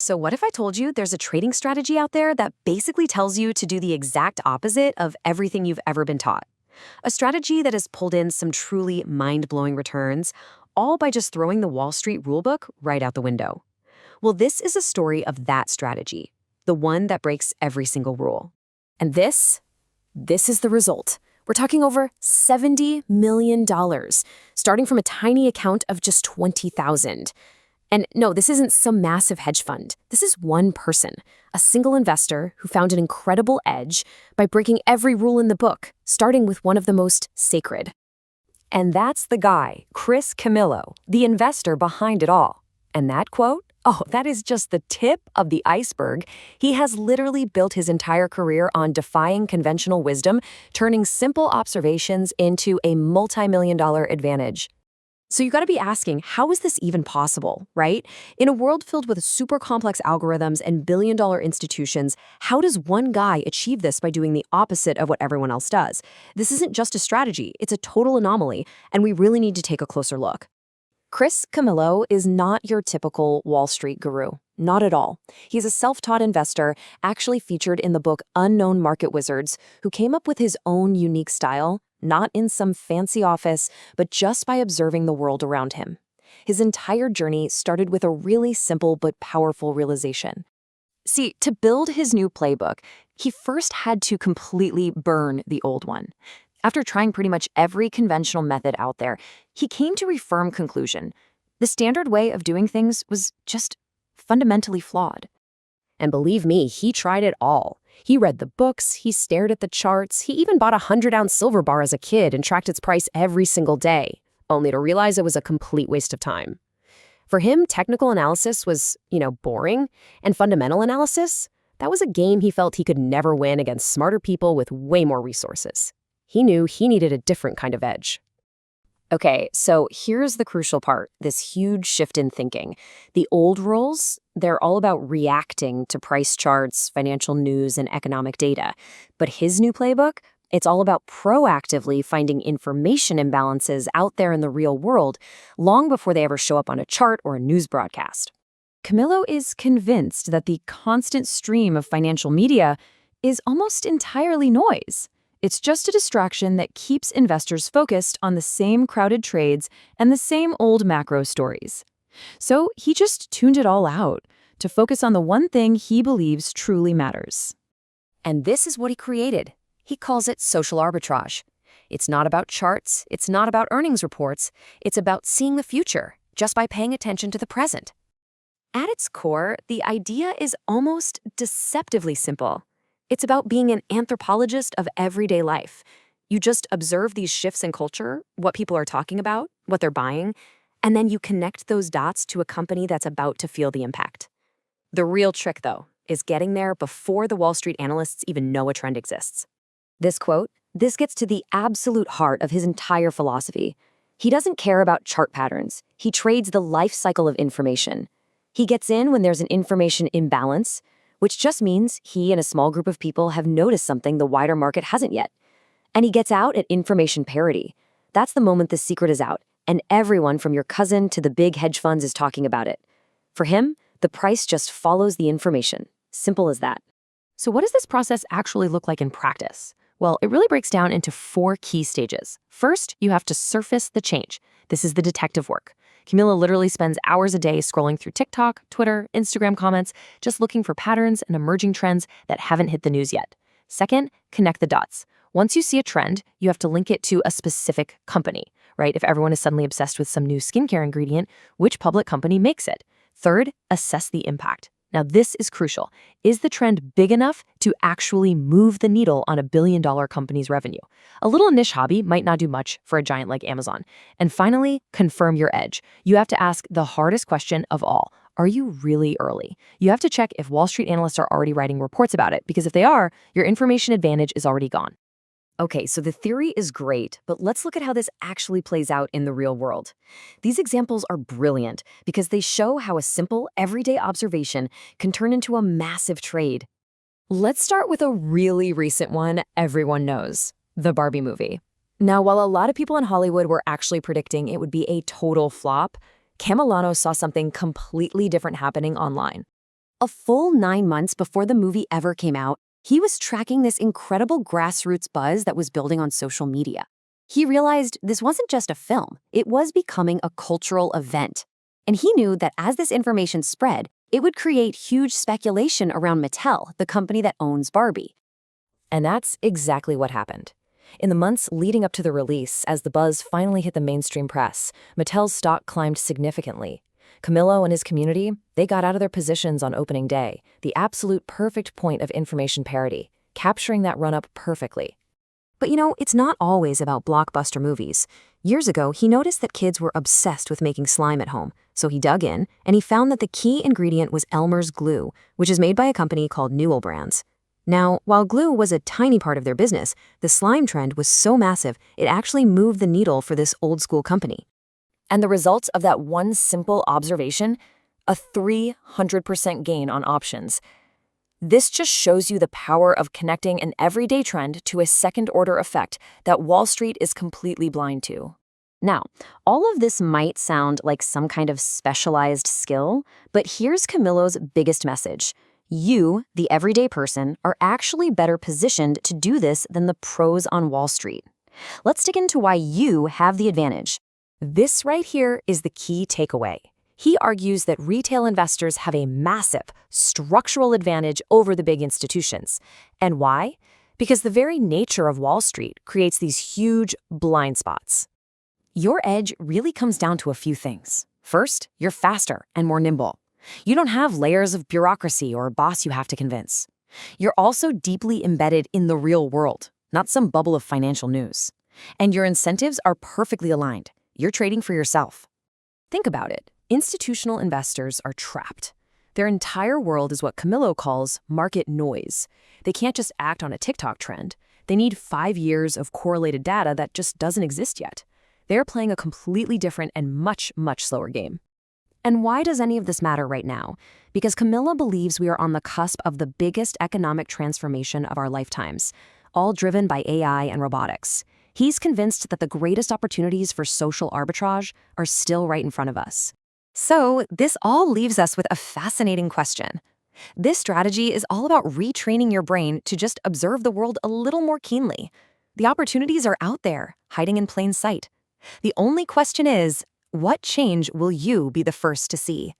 So, what if I told you there's a trading strategy out there that basically tells you to do the exact opposite of everything you've ever been taught? A strategy that has pulled in some truly mind blowing returns, all by just throwing the Wall Street rulebook right out the window. Well, this is a story of that strategy, the one that breaks every single rule. And this is the result. We're talking over $70 million, starting from a tiny account of just 20,000. And no, this isn't some massive hedge fund. This is one person, a single investor who found an incredible edge by breaking every rule in the book, starting with one of the most sacred. And that's the guy, Chris Camillo, the investor behind it all. And that quote? Oh, that is just the tip of the iceberg. He has literally built his entire career on defying conventional wisdom, turning simple observations into a multi-million-dollar advantage. So you got to be asking, how is this even possible, right? In a world filled with super complex algorithms and billion-dollar institutions, how does one guy achieve this by doing the opposite of what everyone else does? This isn't just a strategy, it's a total anomaly, and we really need to take a closer look. Chris Camillo is not your typical Wall Street guru. Not at all. He's a self-taught investor, actually featured in the book Unknown Market Wizards, who came up with his own unique style, not in some fancy office, but just by observing the world around him. His entire journey started with a really simple but powerful realization. See, to build his new playbook, he first had to completely burn the old one. After trying pretty much every conventional method out there, he came to a firm conclusion. The standard way of doing things was just fundamentally flawed. And believe me, he tried it all. He read the books, he stared at the charts, he even bought a 100-ounce silver bar as a kid and tracked its price every single day, only to realize it was a complete waste of time. For him, technical analysis was, boring, and fundamental analysis, that was a game he felt he could never win against smarter people with way more resources. He knew he needed a different kind of edge. Okay, so here's the crucial part, this huge shift in thinking. The old rules, they're all about reacting to price charts, financial news, and economic data. But his new playbook, it's all about proactively finding information imbalances out there in the real world, long before they ever show up on a chart or a news broadcast. Camillo is convinced that the constant stream of financial media is almost entirely noise. It's just a distraction that keeps investors focused on the same crowded trades and the same old macro stories. So he just tuned it all out to focus on the one thing he believes truly matters. And this is what he created. He calls it social arbitrage. It's not about charts, it's not about earnings reports, it's about seeing the future just by paying attention to the present. At its core, the idea is almost deceptively simple. It's about being an anthropologist of everyday life. You just observe these shifts in culture, what people are talking about, what they're buying, and then you connect those dots to a company that's about to feel the impact. The real trick, though, is getting there before the Wall Street analysts even know a trend exists. This quote, this gets to the absolute heart of his entire philosophy. He doesn't care about chart patterns. He trades the life cycle of information. He gets in when there's an information imbalance, which just means he and a small group of people have noticed something the wider market hasn't yet. And he gets out at information parity. That's the moment the secret is out, and everyone from your cousin to the big hedge funds is talking about it. For him, the price just follows the information. Simple as that. So what does this process actually look like in practice? Well, it really breaks down into 4 key stages. First, you have to surface the change. This is the detective work. Camillo literally spends hours a day scrolling through TikTok, Twitter, Instagram comments, just looking for patterns and emerging trends that haven't hit the news yet. Second, connect the dots. Once you see a trend, you have to link it to a specific company, right? If everyone is suddenly obsessed with some new skincare ingredient, which public company makes it? Third, assess the impact. Now, this is crucial. Is the trend big enough to actually move the needle on a billion-dollar company's revenue? A little niche hobby might not do much for a giant like Amazon. And finally, confirm your edge. You have to ask the hardest question of all. Are you really early? You have to check if Wall Street analysts are already writing reports about it, because if they are, your information advantage is already gone. Okay, so the theory is great, but let's look at how this actually plays out in the real world. These examples are brilliant because they show how a simple, everyday observation can turn into a massive trade. Let's start with a really recent one everyone knows, the Barbie movie. Now, while a lot of people in Hollywood were actually predicting it would be a total flop, Camillo saw something completely different happening online. A full 9 months before the movie ever came out, he was tracking this incredible grassroots buzz that was building on social media. He realized this wasn't just a film, it was becoming a cultural event. And he knew that as this information spread, it would create huge speculation around Mattel, the company that owns Barbie. And that's exactly what happened. In the months leading up to the release, as the buzz finally hit the mainstream press, Mattel's stock climbed significantly. Camillo and his community, they got out of their positions on opening day, the absolute perfect point of information parity, capturing that run-up perfectly. But it's not always about blockbuster movies. Years ago, he noticed that kids were obsessed with making slime at home, so he dug in, and he found that the key ingredient was Elmer's glue, which is made by a company called Newell Brands. Now, while glue was a tiny part of their business, the slime trend was so massive it actually moved the needle for this old-school company. And the results of that one simple observation? A 300% gain on options. This just shows you the power of connecting an everyday trend to a second-order effect that Wall Street is completely blind to. Now, all of this might sound like some kind of specialized skill, but here's Camillo's biggest message. You, the everyday person, are actually better positioned to do this than the pros on Wall Street. Let's dig into why you have the advantage. This right here is the key takeaway. He argues that retail investors have a massive structural advantage over the big institutions. And why? Because the very nature of Wall Street creates these huge blind spots. Your edge really comes down to a few things. First, you're faster and more nimble. You don't have layers of bureaucracy or a boss you have to convince. You're also deeply embedded in the real world, not some bubble of financial news. And your incentives are perfectly aligned. You're trading for yourself. Think about it. Institutional investors are trapped. Their entire world is what Camillo calls market noise. They can't just act on a TikTok trend. They need 5 years of correlated data that just doesn't exist yet. They're playing a completely different and much, much slower game. And why does any of this matter right now? Because Camillo believes we are on the cusp of the biggest economic transformation of our lifetimes, all driven by AI and robotics. He's convinced that the greatest opportunities for social arbitrage are still right in front of us. So, this all leaves us with a fascinating question. This strategy is all about retraining your brain to just observe the world a little more keenly. The opportunities are out there, hiding in plain sight. The only question is, what change will you be the first to see?